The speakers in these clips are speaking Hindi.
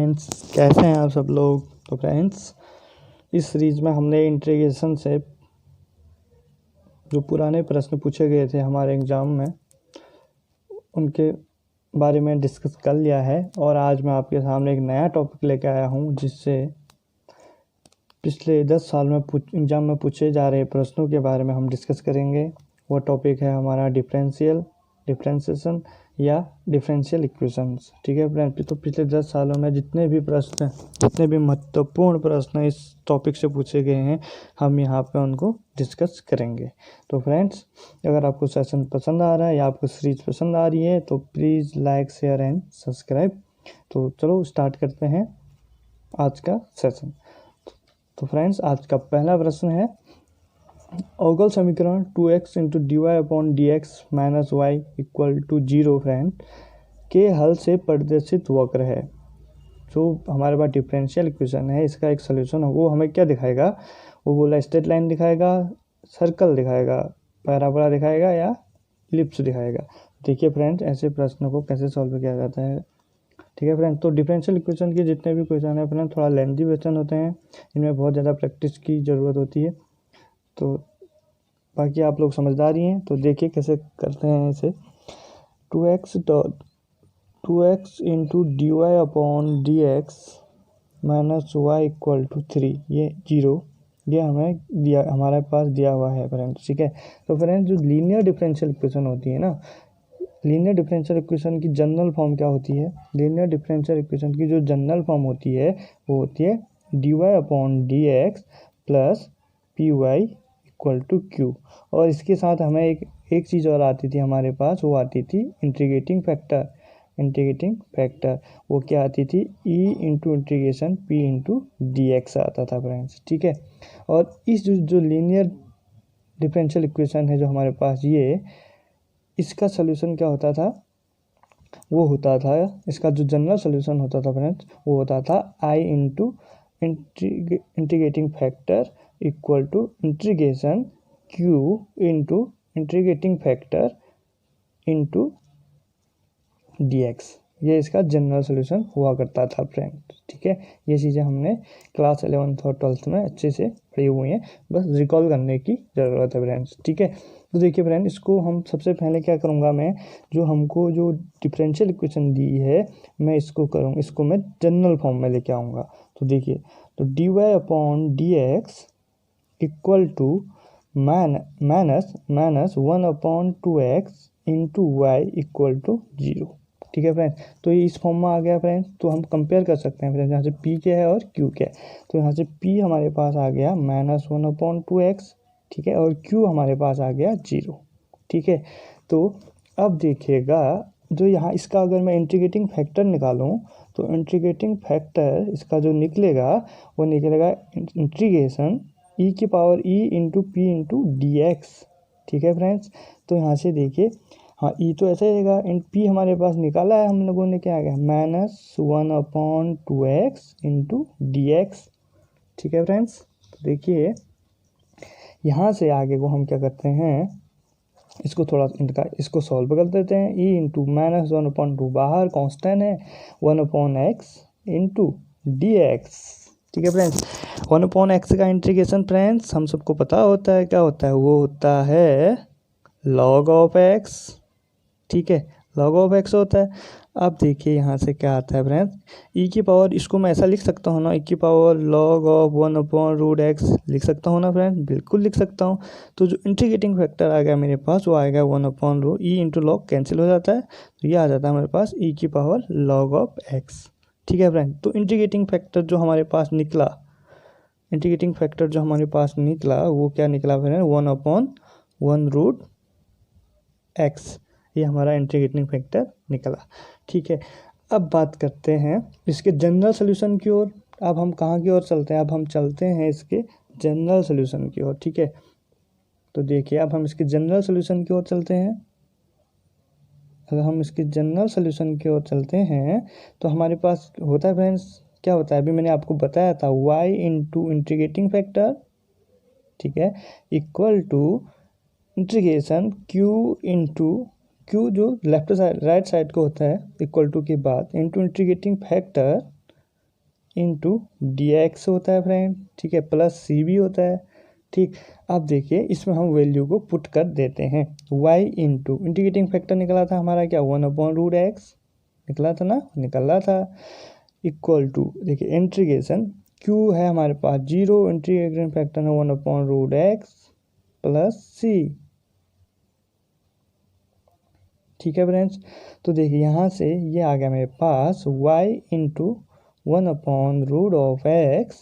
फ्रेंड्स, कैसे हैं आप सब लोग। तो फ्रेंड्स, इस सीरीज़ में हमने इंटीग्रेशन से जो पुराने प्रश्न पूछे गए थे हमारे एग्ज़ाम में, उनके बारे में डिस्कस कर लिया है। और आज मैं आपके सामने एक नया टॉपिक लेकर आया हूं, जिससे पिछले 10 साल में एग्ज़ाम में पूछे जा रहे प्रश्नों के बारे में हम डिस्कस करेंगे। वो टॉपिक है हमारा डिफरेंशिएशन या डिफरेंशियल इक्वेशंस। ठीक है फ्रेंड्स, तो पिछले 10 सालों में जितने भी महत्वपूर्ण प्रश्न इस टॉपिक से पूछे गए हैं, हम यहाँ पे उनको डिस्कस करेंगे। तो फ्रेंड्स, अगर आपको सेशन पसंद आ रहा है या आपको सीरीज पसंद आ रही है तो please like, share and subscribe. तो चलो स्टार्ट करते हैं आज का सेशन। तो फ्रेंड्स, आज का पहला प्रश्न है, अवकल समीकरण 2x into dy/dx minus y equal to 0 friend के हल से प्रदर्शित वक्र है। जो हमारे पास डिफरेंशियल इक्वेशन है, इसका एक सोल्यूशन है, वो हमें क्या दिखाएगा। वो बोला स्ट्रेट लाइन दिखाएगा, सर्कल दिखाएगा, पैराबोला दिखाएगा या इलिप्स दिखाएगा। देखिए फ्रेंड्स, ऐसे प्रश्नों को कैसे सॉल्व किया जाता है। ठीक है फ्रेंड्स, तो डिफरेंशियल इक्वेशन के जितने भी क्वेश्चन है फ्रेंड्स, थोड़ा लेंथी क्वेश्चन होते हैं, इनमें बहुत ज़्यादा प्रैक्टिस की ज़रूरत होती है। तो बाकी आप लोग समझदार ही हैं, तो देखिए कैसे करते हैं इसे। 2x into dy/dx minus y equal to 3, ये 0, ये हमें दिया, हमारे पास दिया हुआ है फ्रेंड्स। ठीक है, तो फ्रेंड्स, जो लीनियर डिफरेंशियल इक्वेशन होती है ना, लीनियर डिफरेंशियल इक्वेशन की जनरल फॉर्म क्या होती है। लीनियर डिफरेंशियल इक्वेशन की जो जनरल फॉर्म होती है वो होती है dy/dx plus p y equal to q. और इसके साथ हमें एक चीज़ और आती थी हमारे पास, वो आती थी इंटीग्रेटिंग फैक्टर। वो क्या आती थी, E into integration P into D x आता था फ्रेंड्स। ठीक है, और इस जो लीनियर डिफरेंशियल इक्वेशन है जो हमारे पास, ये इसका सोल्यूशन क्या होता था, वो होता था, इसका जो जनरल सोल्यूशन होता था फ्रेंड्स, वो होता था I into integrating factor equal to integration Q into integrating factor into D X. ये इसका जनरल सोल्यूशन हुआ करता था फ्रेंड्स। ठीक है, ये चीज़ें हमने क्लास 11th और 12th में अच्छे से पढ़ी हुई हैं, बस रिकॉल करने की ज़रूरत है फ्रेंड्स। ठीक है, तो देखिए फ्रेंड, इसको हम सबसे पहले क्या करूँगा, मैं जो हमको जो डिफरेंशियल इक्वेशन दी है, मैं इसको मैं जनरल फॉर्म में लेके आऊँगा। तो देखिए, तो dy/dx equal to minus 1/2x into y equal to 0। ठीक है फ्रेंड्स, तो ये इस फॉर्म में आ गया फ्रेंड्स। तो हम कंपेयर कर सकते हैं फ्रेंड्स, यहाँ से p क्या है और q क्या है। तो यहाँ से p हमारे पास आ गया -1/2x, ठीक है, और q हमारे पास आ गया 0। ठीक है, तो अब देखिएगा, जो यहाँ इसका अगर मैं इंटीग्रेटिंग फैक्टर निकालूँ, तो इंटीग्रेटिंग फैक्टर इसका जो निकलेगा, वो निकलेगा इंटीग्रेशन e की power e into P into D X. ठीक है फ्रेंड्स, तो यहाँ से देखिए, हाँ, ई तो ऐसे रहेगा, एंड पी हमारे पास निकाला है हम लोगों ने, क्या आ गया -1/2x इंटू डी एक्स। ठीक है फ्रेंड्स, तो देखिए यहाँ से आगे को हम क्या करते हैं, इसको सॉल्व कर देते हैं। ई इंटू -1/2 बाहर कांस्टेंट है, 1/x इंटू डी एक्स। ठीक है फ्रेंड्स, 1/x का इंटीग्रेशन फ्रेंड्स हम सबको पता होता है क्या होता है, वो होता है log ऑफ x। ठीक है, log ऑफ x होता है। अब देखिए यहाँ से क्या आता है फ्रेंड्स, e की पावर, इसको मैं ऐसा लिख सकता हूँ ना, e की पावर log ऑफ 1/√x लिख सकता हूँ ना फ्रेंड्स, बिल्कुल लिख सकता हूँ। तो जो इंटीग्रेटिंग फैक्टर आ गया मेरे पास, वो आएगा 1/√, e इंटू लॉग कैंसिल हो जाता है, तो ये आ जाता है हमारे पास e की पावर log ऑफ x। ठीक है फ्रेंड, तो इंटीग्रेटिंग फैक्टर जो हमारे पास निकला, वो क्या निकला फ्रेंड, 1/1√x, ये हमारा इंटीग्रेटिंग फैक्टर निकला। ठीक है, अब बात करते हैं इसके जनरल सोल्यूशन की ओर। अब हम कहाँ की ओर चलते हैं, अब हम चलते हैं इसके जनरल सोल्यूशन की ओर। ठीक है, तो देखिए, अब हम इसके जनरल सोल्यूशन की ओर चलते हैं। अगर हम इसके जनरल सोल्यूशन की ओर चलते हैं, तो हमारे पास होता है फ्रेंड्स, क्या होता है, अभी मैंने आपको बताया था, y इंटू इंटीग्रेटिंग फैक्टर, ठीक है, इक्वल टू इंटीग्रेशन q जो लेफ्ट साइड राइट साइड को होता है, इक्वल टू के बाद into integrating factor into D x होता है फ्रेंड, ठीक है, प्लस सी भी होता है, ठीक। अब देखिए इसमें हम वैल्यू को पुट कर देते हैं, y इंटू इंटीग्रेटिंग फैक्टर निकला था हमारा क्या, 1/√x निकला था ना, निकल रहा था, इक्वल टू देखिए इंटीग्रेशन q है हमारे पास 0, इंटीग्रेटिंग फैक्टर है 1/√x प्लस सी, ठीक है फ्रेंड्स। तो देखिए यहाँ से ये आ गया मेरे पास y into 1/√x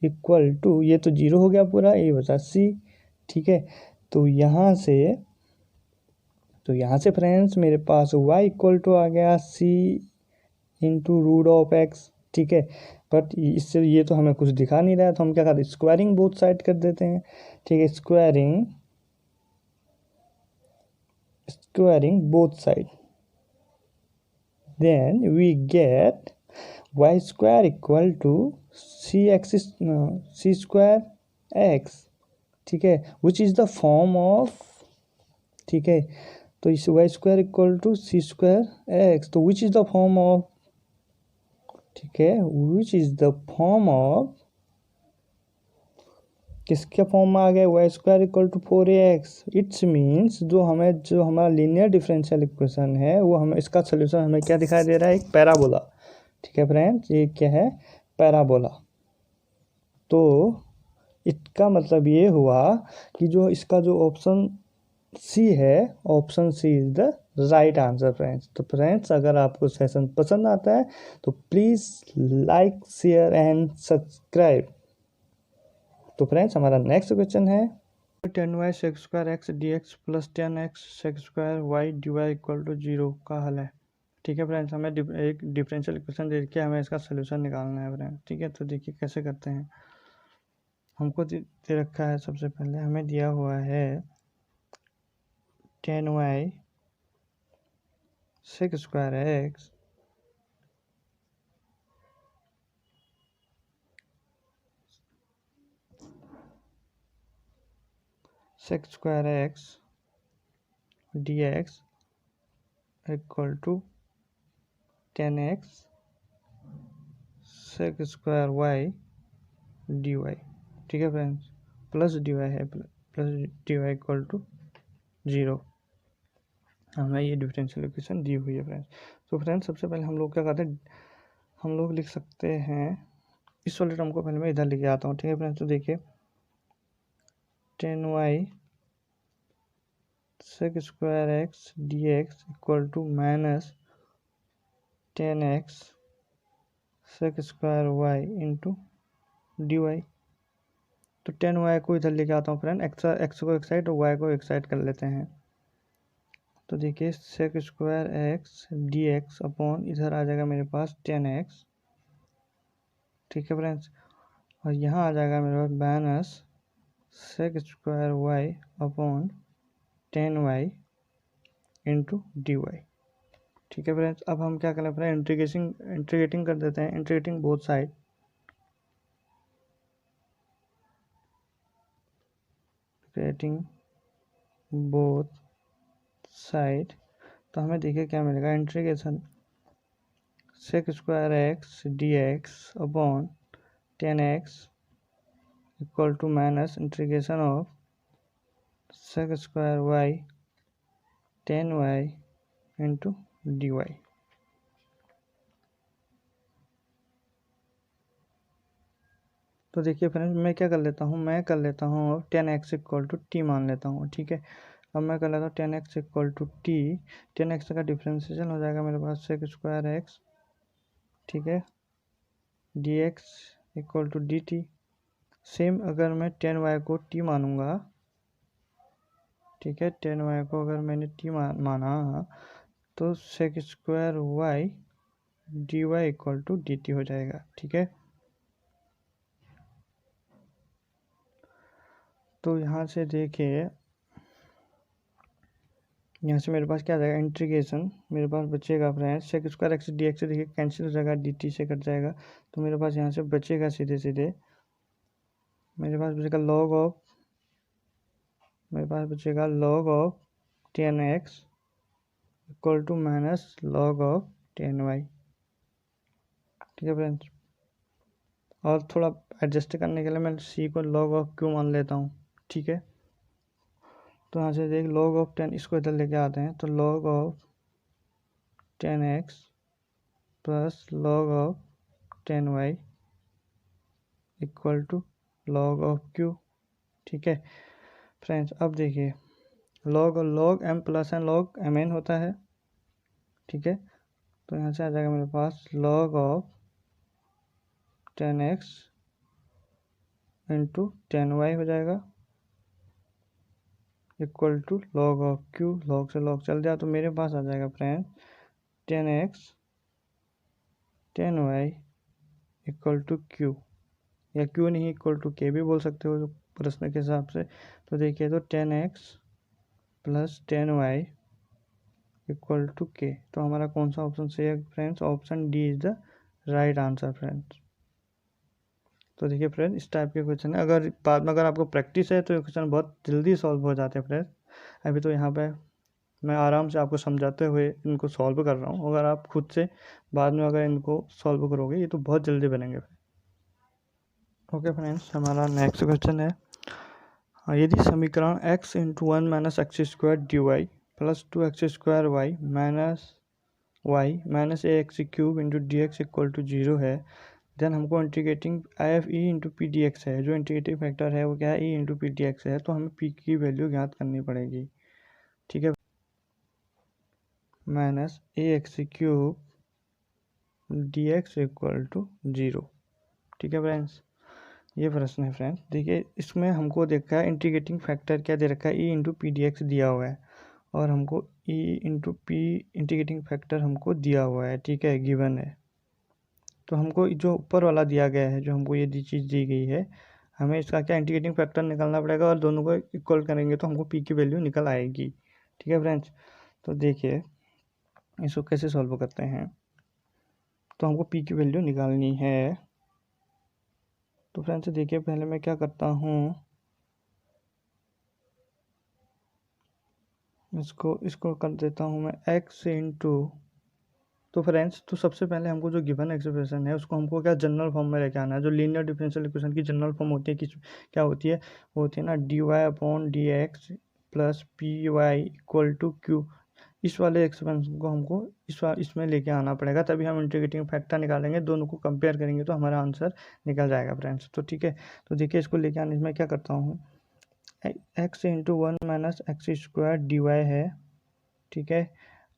equal to, ये तो 0 हो गया पूरा, ये बचा सी, ठीक है। तो यहाँ से फ्रेंड्स मेरे पास y इक्वल टू आ गया सी इंटू √x, ठीक है। बट इससे ये तो हमें कुछ दिखा नहीं रहा है, तो हम क्या करते हैं, स्क्वायरिंग बोथ साइड कर देते हैं, ठीक है, squaring both side, then we get y square equal to C square x, ठीक है, which is the form of, ठीक है। तो इस y square equal to C square X, तो which is the form of, ठीक है, which is the form of, किसके फॉर्म में आ गया, y square equal to 4ax, it's means जो हमारा लीनियर डिफरेंशियल इक्वेशन है वो हमें इसका सोल्यूशन हमें क्या दिखाई दे रहा है, एक पैराबोला, ठीक है फ्रेंड्स, ये क्या है, पैराबोला। तो इसका मतलब ये हुआ कि जो इसका जो ऑप्शन सी है, option c is the right answer friends. तो फ्रेंड्स अगर आपको सेशन पसंद आता है तो please like share and subscribe. तो फ्रेंड्स हमारा नेक्स्ट क्वेश्चन है 10y sec square x d x plus 10x sec square y d y equal to 0 का हल है, ठीक है फ्रेंड्स। हमें एक डिफरेंशियल इक्वेशन दे के हमें इसका सोल्यूशन निकालना है फ्रेंड्स, ठीक है। तो देखिए कैसे करते हैं, हमको दे रखा है, सबसे पहले हमें दिया हुआ है 10y sec square x sec square x d x equal to 10x sec square y d Y, ठीक है फ्रेंड्स, प्लस डी वाई है, plus d y equal to 0, हमें ये डिफरेंशियल इक्वेशन दी हुई है फ्रेंड्स। तो फ्रेंड्स सबसे पहले हम लोग क्या करते हैं, हम लोग लिख सकते हैं इस वाले टर्म को, पहले मैं इधर लेके आता हूँ, ठीक है फ्रेंड्स। तो देखिए 10y sec square x d x equal to minus 10x sec square y into D y. तो 10y को इधर लेके आता हूँ फ्रेंड, एक्स को एक साइड और y को एक साइड कर लेते हैं। तो देखिए sec square x d x upon इधर आ जाएगा मेरे पास 10x, ठीक है फ्रेंड्स, और यहाँ आ जाएगा मेरे पास minus sec square Y upon 10y into D Y, ठीक है फ्रेंड्स। अब हम क्या करें फ्रेंड, इंटीग्रेटिंग कर देते हैं, integrating both side, integrating both side, तो हमें देखिए क्या मिलेगा, integration sec square x d x upon 10x equal to minus integration of sec square y 10y into D y. तो देखिए फ्रेंड्स मैं क्या कर लेता हूँ, मैं कर लेता हूँ 10x इक्वल टू टी मान लेता हूँ, ठीक है। अब मैं कर लेता हूँ 10x equal to T, 10x का डिफ्रेंशिएशन हो जाएगा मेरे पास सेक स्क्वायर एक्स, ठीक है, d x equal to d t. Same अगर मैं 10y को टी मानूंगा, ठीक है, 10y को अगर मैंने टी माना तो sec square y d y equal to d t हो जाएगा, ठीक है। तो यहाँ से देखिए, यहाँ से मेरे पास क्या आ जाएगा, इंटीग्रेशन मेरे पास बचेगा friends sec square x d x, देखिए कैंसिल हो जाएगा, डी टी से कट जाएगा, तो मेरे पास यहाँ से बचेगा सीधे सीधे, मेरे पास बचेगा लॉग ऑफ, मेरे पास बचेगा log of 10x equal to minus log of 10y, ठीक है फ्रेंड्स। और थोड़ा एडजस्ट करने के लिए मैं सी को log ऑफ क्यू मान लेता हूँ, ठीक है। तो यहाँ से देख log ऑफ 10, इसको इधर लेके आते हैं, तो log of 10x plus log of 10y equal to log of q, ठीक है फ्रेंड्स। अब देखिए log m plus n log mn होता है, ठीक है। तो यहाँ से आ जाएगा मेरे पास log of 10x into 10y हो जाएगा equal to log of q। log से log चल जाए तो मेरे पास आ जाएगा friends 10x 10y equal to q, या q नहीं इक्वल टू k भी बोल सकते हो प्रश्न के हिसाब से। तो देखिए तो 10x plus 10y equal to k, तो हमारा कौन सा ऑप्शन सही है friends? Option d is the right answer friends. तो देखिए फ्रेंड्स, इस टाइप के क्वेश्चन है, अगर बाद में अगर आपको प्रैक्टिस है तो ये क्वेश्चन बहुत जल्दी सॉल्व हो जाते हैं फ्रेंड्स। अभी तो यहाँ पे मैं आराम से आपको समझाते हुए इनको सॉल्व कर रहा हूँ, अगर आप खुद से बाद में अगर इनको सॉल्व करोगे ये तो बहुत जल्दी बनेंगे। ओके फ्रेंड्स, हमारा नेक्स्ट क्वेश्चन है, यदि समीकरण x into 1 minus x square D y plus 2x² y minus a x cube into D x equal to 0 है, देन हमको integrating f e into p d x है, जो इंटीग्रेटिंग फैक्टर है वो क्या है? E into p d x है। तो हमें पी की वैल्यू ज्ञात करनी पड़ेगी, ठीक है। Minus a x cube d x equal to 0, ठीक है फ्रेंड्स। ये प्रश्न है फ्रेंड्स। देखिए इसमें हमको देखा है इंटीग्रेटिंग फैक्टर क्या दे रखा है, e into p d x दिया हुआ है, और हमको ई इंटू पी इंटीग्रेटिंग फैक्टर हमको दिया हुआ है, ठीक है, गिवन है। तो हमको जो ऊपर वाला दिया गया है, जो हमको ये चीज़ दी गई है, हमें इसका क्या इंटीग्रेटिंग फैक्टर निकालना पड़ेगा, और दोनों को इक्वल करेंगे तो हमको पी की वैल्यू निकल आएगी, ठीक है फ्रेंड्स। तो देखिए इसको कैसे सॉल्व करते हैं, तो हमको पी की वैल्यू निकालनी है। तो फ्रेंड्स देखिए पहले मैं क्या करता हूँ, इसको कर देता हूँ मैं x इंटू, तो फ्रेंड्स तो सबसे पहले हमको जो गिवन एक्सप्रेशन है उसको हमको क्या जनरल फॉर्म में लेके आना है। जो लीनियर डिफरेंशियल इक्वेशन की जनरल फॉर्म होती है, क्या होती है? वो होती है ना d Y upon D x plus p y equal to q. इस वाले एक्सप्रेशन को हमको इसमें लेके आना पड़ेगा, तभी हम इंटीग्रेटिंग फैक्टर निकालेंगे, दोनों को कंपेयर करेंगे तो हमारा आंसर निकल जाएगा फ्रेंड्स। तो ठीक है, तो देखिए इसको लेके आने में क्या करता हूँ, x into 1 minus x square D y है, ठीक है,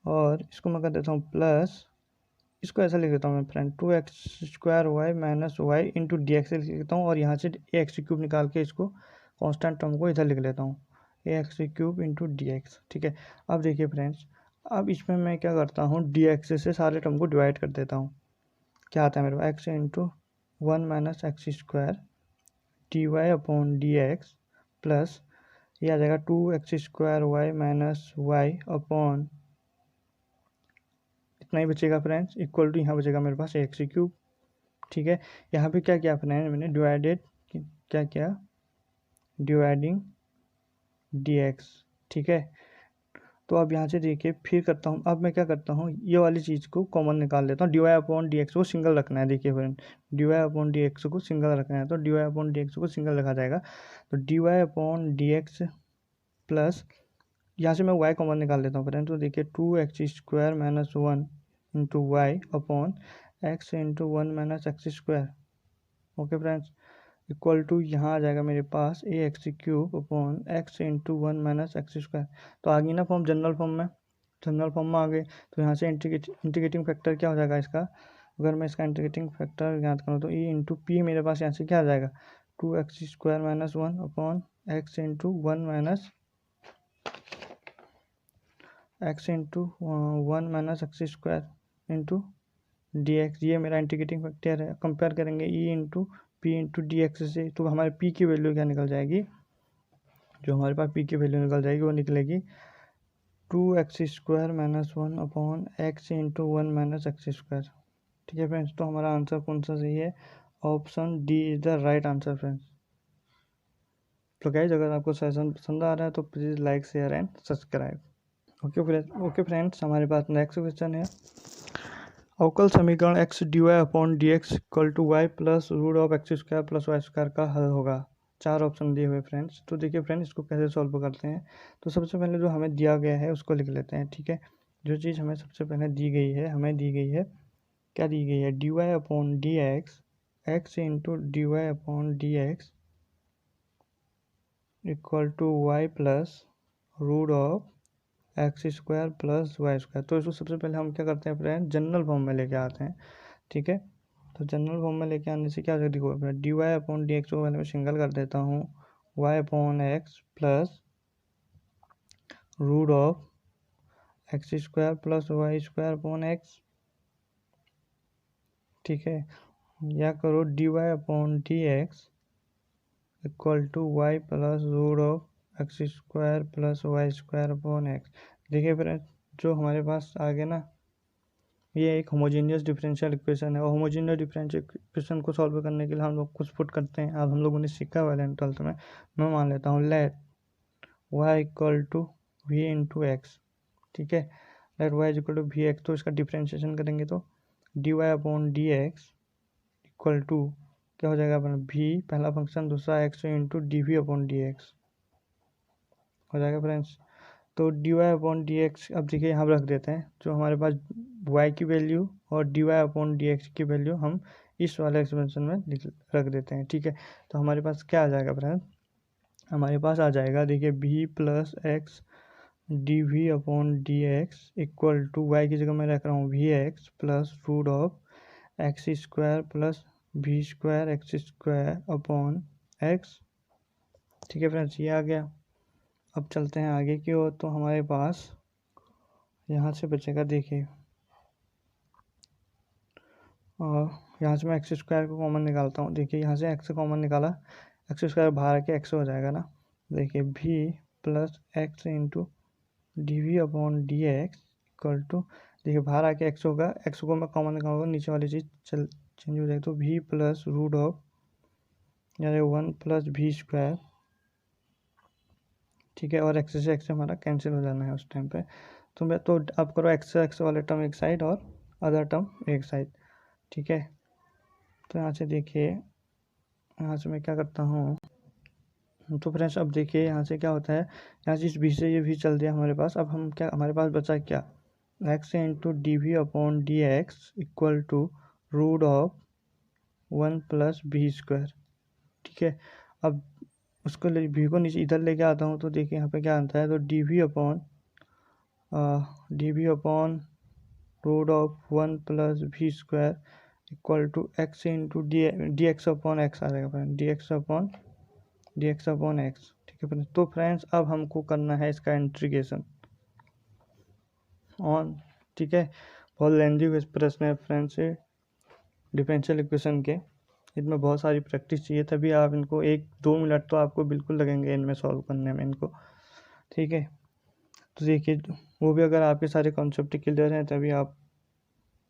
और इसको मैं कर देता हूँ प्लस, इसको ऐसा लिख देता हूँ मैं friend 2x² y minus y into D x लिख देता हूँ, और यहाँ से ए एक्स क्यूब निकाल के इसको कांस्टेंट टर्म को इधर लिख लेता हूँ, A x cube into D X, ठीक है। अब देखिए फ्रेंड्स, अब इसमें मैं क्या करता हूँ, डी एक्स से सारे टर्म को डिवाइड कर देता हूँ। क्या आता है मेरे पास, X into 1 minus x square D Y upon D x plus ये आ जाएगा 2x² y minus Y upon, इतना ही बचेगा फ्रेंड्स, इक्वल टू यहाँ बचेगा मेरे पास एक्स क्यूब, ठीक है। यहाँ पे क्या किया फ्रेंड, मैंने डिवाइडेड, क्या किया, डिवाइडिंग डी एक्स, ठीक है। तो अब यहाँ से देखिए फिर करता हूँ, अब मैं क्या करता हूँ, ये वाली चीज़ को कॉमन निकाल लेता हूँ, d Y upon D x को सिंगल रखना है। देखिए friend, d Y upon D x को सिंगल रखना है, तो D Y upon D x को सिंगल रखा जाएगा, तो D Y upon D x plus, यहाँ से मैं y कॉमन निकाल लेता हूँ फ्रेंड। तो देखिए 2x² minus 1 into Y upon X into 1 minus x square, okay friends, equal to यहाँ आ जाएगा मेरे पास A x cube upon X into 1 minus x square. तो आ गई ना फॉर्म, जनरल फॉर्म में आ गए। तो यहाँ से इंटीग्रेटिंग फैक्टर क्या हो जाएगा इसका, अगर मैं इसका इंटीग्रेटिंग फैक्टर याद करूँ तो ई इंटू पी मेरे पास यहाँ से क्या आ जाएगा, 2x² minus 1 upon X into 1 minus x into 1 minus x square into D X, ये मेरा इंटीग्रेटिंग फैक्टर है। कंपेयर करेंगे ई into P into D x से, तो हमारे पी की वैल्यू क्या निकल जाएगी, जो हमारे पास पी की वैल्यू निकल जाएगी वो निकलेगी 2x² minus 1 upon X into 1 minus x square, ठीक है फ्रेंड्स। तो हमारा आंसर कौन सा सही है, option d is the right answer friends. तो गाइस, अगर आपको सेशन पसंद आ रहा है तो please like share and subscribe. Okay friends, हमारे पास नेक्स्ट क्वेश्चन है, अवकल समीकरण x d Y upon D x equal to y plus root of x square plus Y square का हल होगा। 4 ऑप्शन दिए हुए फ्रेंड्स। तो देखिए फ्रेंड्स, इसको कैसे सॉल्व करते हैं। तो सबसे पहले जो हमें दिया गया है उसको लिख लेते हैं, ठीक है। जो चीज़ हमें सबसे पहले दी गई है, हमें दी गई है, क्या दी गई है, d Y upon D x, x into D Y upon D x equal to y plus root of x square plus Y square. तो इसको सबसे पहले हम क्या करते हैं फ्रेंड, जनरल फॉर्म में लेके आते हैं, ठीक है। तो जनरल फॉर्म में लेके आने से क्या हो जाएगा, देखो d Y upon D x को पहले मैं सिंगल कर देता हूँ, y upon x plus root of x square plus Y square upon x, ठीक है। या करो d Y upon D x equal to y plus root of x square plus Y square upon x. देखिए फ्रेंड, जो हमारे पास आ गया ना, ये एक होमोजेनियस डिफरेंशियल इक्वेशन है। और होमोजेनियस डिफरेंशियल इक्वेशन को सॉल्व करने के लिए हम लोग कुछ पुट करते हैं। अब हम लोगों ने सीखा हुआ है 12th में। मैं मान लेता हूँ let y equal to v into x, ठीक है। Let y equal to v x, तो इसका डिफ्रेंशिएशन करेंगे तो D Y upon D x equal to क्या हो जाएगा अपना, वी पहला फंक्शन, दूसरा x into d we upon D x हो जाएगा फ्रेंड्स। तो D Y upon D x अब देखिए यहाँ रख देते हैं, जो हमारे पास y की वैल्यू और d Y upon D x की वैल्यू हम इस वाले एक्सपेंशन में रख देते हैं, ठीक है। तो हमारे पास क्या आ जाएगा फ्रेंड, हमारे पास आ जाएगा, देखिए v plus x d we upon D x equal to y की जगह मैं रख रहा हूँ v x plus root of x square plus v square x square upon x, ठीक है फ्रेंड्स, ये आ गया। अब चलते हैं आगे की ओर। तो हमारे पास यहाँ से बचेगा, देखिए, और यहाँ से मैं एक्स स्क्वायर को कॉमन निकालता हूँ। देखिए यहाँ से एक्स कॉमन निकाला, एक्स स्क्वायर बाहर के एक्स हो जाएगा ना। देखिए v plus x into d we upon D x equal to, देखिए बाहर आके एक्स होगा, एक्स को मैं कॉमन निकालूंगा, नीचे वाली चीज़ चेंज हो जाएगी। तो भी प्लस रूट ऑफ यानी 1 प्लस भी स्क्वायर, ठीक है। और एक्स से एक्स हमारा कैंसिल हो जाना है उस टाइम पे। तो मैं तो आप करो एक्स वाले टर्म एक साइड और अदर टर्म एक साइड, ठीक है। तो यहाँ से देखिए, यहाँ से मैं क्या करता हूँ, तो फ्रेंड्स अब देखिए यहाँ से क्या होता है, यहाँ से इस भी से ये भी चल दिया हमारे पास। अब हम क्या, हमारे पास बचा क्या, x into d we upon D x equal to root of 1 plus v square, ठीक है। अब उसको भी को नीचे इधर लेके आता हूँ, तो देखिए यहाँ पे क्या आता है, तो D we upon root of 1 plus भी square equal to X into D x upon X आ जाएगा friend, D x upon x, ठीक है फ्रेंड्स। तो फ्रेंड्स अब हमको करना है इसका इंटीग्रेशन ऑन, ठीक है। बहुत लेंदी प्रश्न है फ्रेंड्स ये डिफरेंशियल इक्वेशन के, इनमें बहुत सारी प्रैक्टिस चाहिए, तभी आप इनको 1-2 मिनट तो आपको बिल्कुल लगेंगे इनमें सॉल्व करने में इनको, ठीक है। तो देखिए वो भी अगर आपके सारे कॉन्सेप्ट क्लियर हैं तभी आप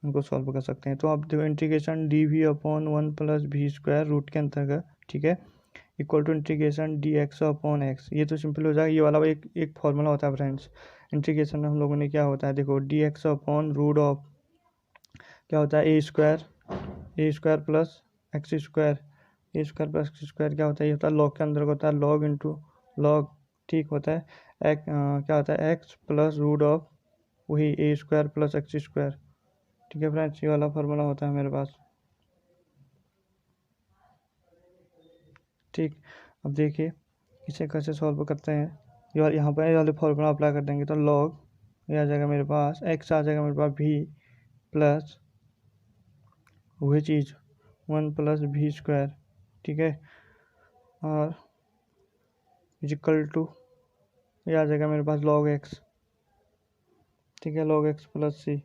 उनको सॉल्व कर सकते हैं। तो आप देखो integration d we upon 1 plus भी स्क्वायर रूट के अंतर्गत, ठीक है, equal to integration d x upon x. ये तो सिंपल हो जाएगा, ये वाला एक फॉर्मूला होता है फ्रेंड्स इंटीग्रेशन में। हम लोगों ने क्या होता है, देखो d x upon root of क्या होता है, a square plus x square, a square plus x square क्या होता है, ये होता है लॉग के अंदर होता है लॉग इंटू लॉग, ठीक होता है। क्या होता है, एक्स प्लस रूट ऑफ वही ए स्क्वायर प्लस एक्स स्क्वायर, ठीक है फ्रेंड्स, ये वाला फार्मूला होता है मेरे पास, ठीक। अब देखिए इसे कैसे सॉल्व करते हैं, यहाँ पर ये वाले फार्मूला अप्लाई कर देंगे तो लॉग ये आ जाएगा मेरे पास, एक्स आ जाएगा मेरे पास भी प्लस वही चीज़ 1 प्लस भी स्क्वायर, ठीक है, और इक्वल टू ये आ जाएगा मेरे पास लॉग एक्स, ठीक है, लॉग एक्स प्लस सी,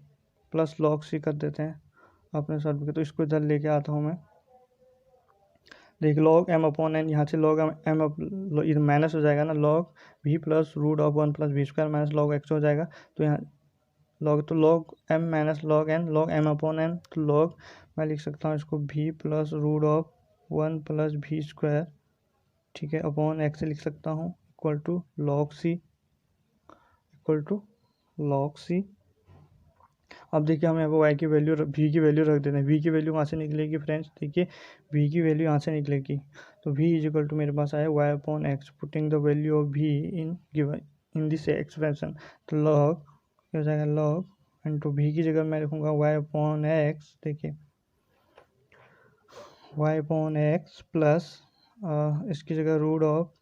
प्लस लॉग सी कर देते हैं अपने सॉल्व करके। तो इसको इधर लेके आता हूँ मैं, देख लॉग एम अपॉन एन, यहाँ से लॉग एम इधर माइनस हो जाएगा ना, log v plus root of 1 plus v square minus log x हो जाएगा। तो यहाँ लॉग, तो log m minus log n, log m upon n, तो लॉग मैं लिख सकता हूँ इसको v plus root of 1 plus v square, ठीक है, अपॉन एक्स लिख सकता हूँ इक्वल टू लॉग सी, अब देखिए हम यहाँ पर y की वैल्यू v की वैल्यू रख देते हैं। v की वैल्यू कहाँ से निकलेगी फ्रेंड्स, देखिए v की वैल्यू यहाँ से निकलेगी, तो v इज इक्वल टू मेरे पास आया y upon x, putting the value of v in given in this expression, तो log क्या हो जाएगा, log इंटू v की जगह मैं रखूँगा y अपॉन एक्स, देखिए y अपॉन एक्स प्लस इसकी जगह root of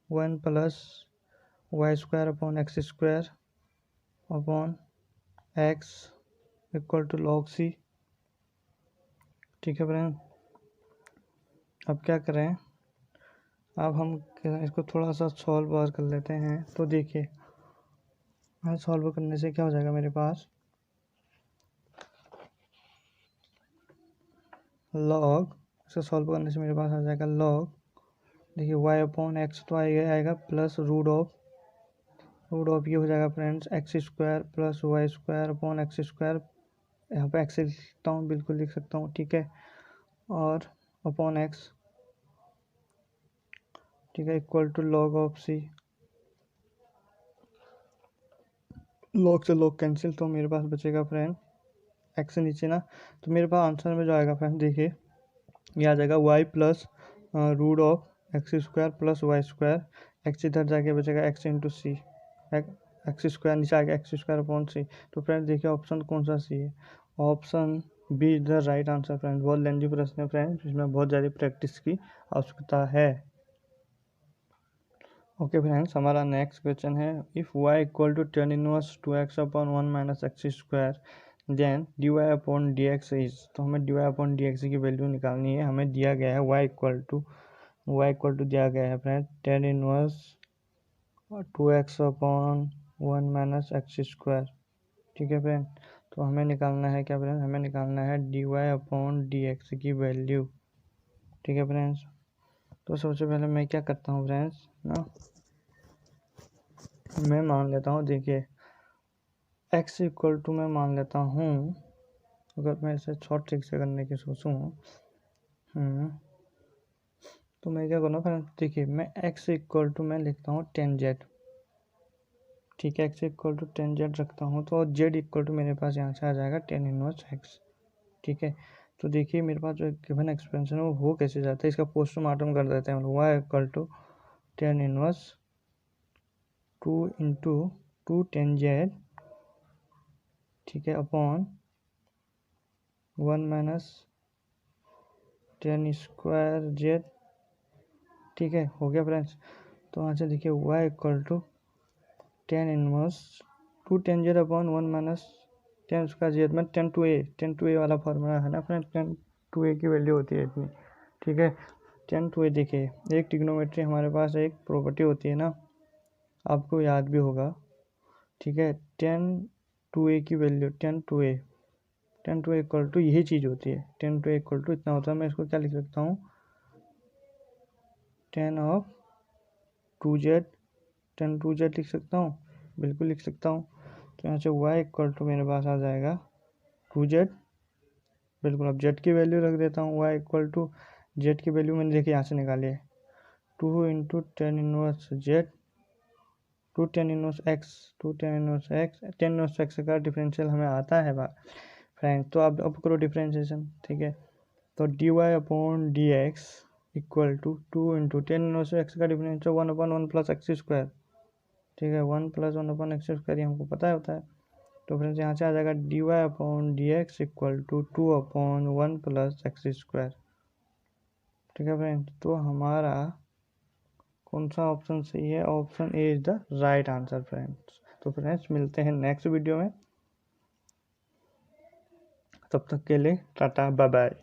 1 plus Y square upon x square upon X equal to log C. ठीक है फ्रेंड, अब क्या करें, अब हम इसको थोड़ा सा सॉल्व और कर लेते हैं। तो देखिए सॉल्व करने से क्या हो जाएगा मेरे पास, लॉग, इसे सॉल्व करने से मेरे पास आ जाएगा लॉग, देखिए y अपॉन एक्स तो आएगा प्लस रूट ऑफ ये हो जाएगा friends x square plus Y square upon x square, यहाँ पे एक्स लिख सकता हूँ, बिल्कुल लिख सकता हूँ, ठीक है, और अपॉन एक्स, ठीक है, equal to log of c, log से लॉग कैंसिल, तो मेरे पास बचेगा फ्रेंड एक्स से नीचे ना, तो मेरे पास आंसर में जो आएगा फ्रेंड देखिए ये आ जाएगा y plus root of x square plus Y square, x इधर जाके बचेगा x into c, x square नीचे आ गया एक्स स्क्वायर अपॉन सी। तो फ्रेंड देखिए ऑप्शन कौन सा सी है, option b is the right answer friend. बहुत लेंथी प्रश्न है फ्रेंड, इसमें बहुत ज़्यादा प्रैक्टिस की आवश्यकता है। ओके फ्रेंड्स, हमारा नेक्स्ट क्वेश्चन है, if y equal to tan inverse 2x upon 1 minus x square then d Y upon D x is, तो हमें d Y upon D x की वैल्यू निकालनी है। हमें दिया गया है y इक्वल टू दिया गया है friend ten inverse 2x upon 1 minus x square, ठीक है फ्रेंड, तो हमें निकालना है क्या फ्रेंड, हमें निकालना है d Y upon D x की वैल्यू, ठीक है फ्रेंड्स। तो सबसे पहले मैं क्या करता हूँ फ्रेंड्स ना, मैं मान लेता हूँ, देखिए x इक्वल टू मैं मान लेता हूँ, अगर मैं इसे शॉर्ट ट्रिक से करने की सोचूँ, तो मैं क्या करूँगा फ्रेंड्स, देखिए मैं x इक्वल टू मैं लिखता हूँ 10z, ठीक है, x इक्वल टू 10z रखता हूँ, तो z इक्वल टू मेरे पास यहाँ से आ जाएगा 10 इनवर्स x, ठीक है। तो देखिए मेरे पास जो गिवन एक्सपेंशन है वो हो कैसे जाता है, इसका पोस्टमार्टम कर देते हैं, मतलब y equal to 10 inverse 2 into 10z, ठीक है, अपॉन 1 माइनस 10 स्क्वायर z, ठीक है, हो गया फ्रेंड्स। तो यहाँ से देखिए y equal to 10 inverse 2 10z upon 1 minus 10 square z में 10 टू ए वाला फॉर्मूला है ना फ्रेंड, 10 टू ए की वैल्यू होती है इतनी, ठीक है, 10 टू ए। देखिए एक ट्रिग्नोमेट्री हमारे पास एक प्रॉपर्टी होती है ना, आपको याद भी होगा, ठीक है, 10 टू ए की value 10 two a equal to यही चीज़ होती है, 10 टू ए इक्वल टू इतना होता है। मैं इसको क्या लिख सकता हूँ, 10 ऑफ 2z, 10 2z लिख सकता हूँ, बिल्कुल लिख सकता हूँ। तो यहाँ से y इक्वल टू मेरे पास आ जाएगा 2z, बिल्कुल। अब z की वैल्यू रख देता हूँ, y इक्वल टू z की वैल्यू मैंने देखिए यहाँ से निकाली है, 2 into 10 inverse z 2 10 inverse x 2 10 inverse x 10 inverse x का डिफरेंशियल हमें आता है फ्रेंड। तो अब करो डिफरेंशिएशन, ठीक है, तो D Y upon D x equal to 2 into 10 inverse X का differential 1 upon 1 plus x square, ठीक है, 1 प्लस 1 अपॉन एक्स स्क्वायर, ये हमको पता होता है। तो फ्रेंड्स यहाँ से आ जाएगा d Y upon D x equal to 2 upon 1 plus x square, ठीक है फ्रेंड्स। तो हमारा कौन सा ऑप्शन सही है, option A is the right answer friends. तो फ्रेंड्स मिलते हैं नेक्स्ट वीडियो में, तब तक के लिए टाटा बाय बाय।